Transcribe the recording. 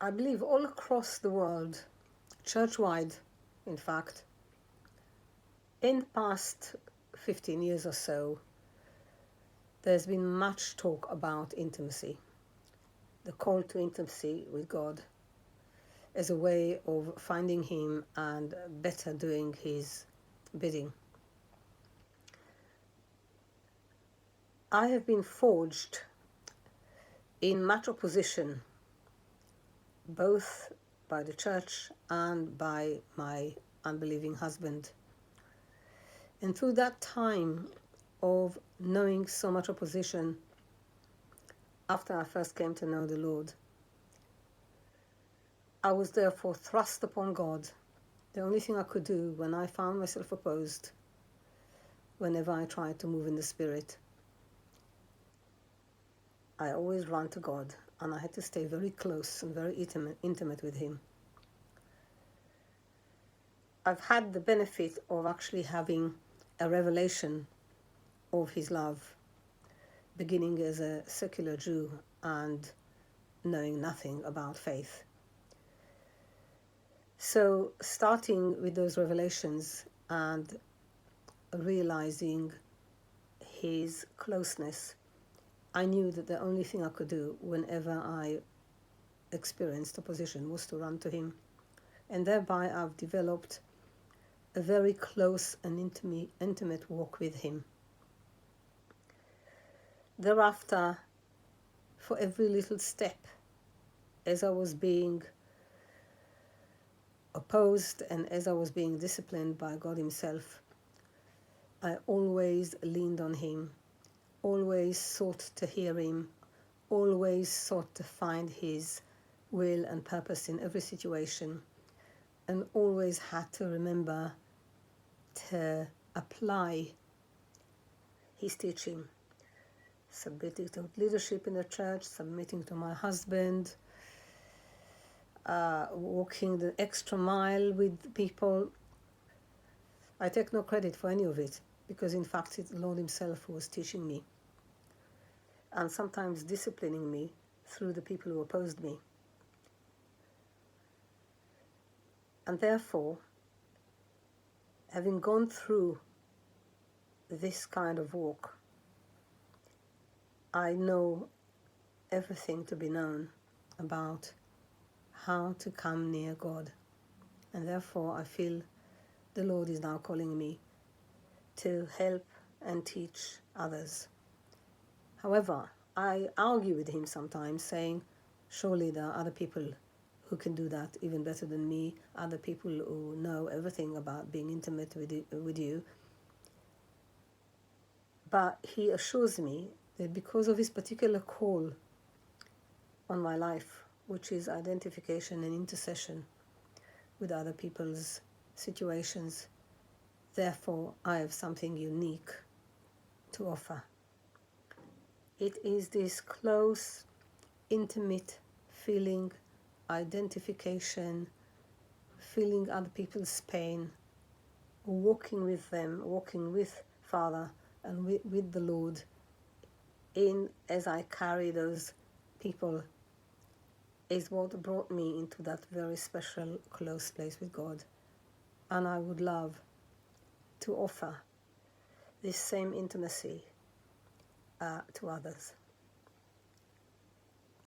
I believe all across the world, church-wide, in fact, in the past 15 years or so, there's been much talk about intimacy, the call to intimacy with God as a way of finding Him and better doing His bidding. I have been forged in much opposition, both by the church and by my unbelieving husband. And through that time of knowing so much opposition, after I first came to know the Lord, I was therefore thrust upon God. The only thing I could do when I found myself opposed, whenever I tried to move in the Spirit, I always ran to God, and I had to stay very close and very intimate with Him. I've had the benefit of actually having a revelation of His love, beginning as a secular Jew and knowing nothing about faith. So starting with those revelations and realizing His closeness, I knew that the only thing I could do whenever I experienced opposition was to run to Him. And thereby I've developed a very close and intimate walk with Him. Thereafter, for every little step, as I was being opposed and as I was being disciplined by God Himself, I always leaned on Him, always sought to hear Him, always sought to find His will and purpose in every situation, and always had to remember to apply His teaching, submitting to leadership in the church, submitting to my husband, walking the extra mile with people. I take no credit for any of it, because in fact it's the Lord Himself who was teaching me and sometimes disciplining me through the people who opposed me. And therefore, having gone through this kind of walk, I know everything to be known about how to come near God. And therefore I feel the Lord is now calling me to help and teach others. However, I argue with Him sometimes, saying, surely there are other people who can do that even better than me, other people who know everything about being intimate with you. But He assures me that because of His particular call on my life, which is identification and intercession with other people's situations, therefore I have something unique to offer. It is this close, intimate feeling, identification, feeling other people's pain, walking with them, walking with Father and with the Lord in as I carry those people, is what brought me into that very special, close place with God. And I would love to offer this same intimacy to others.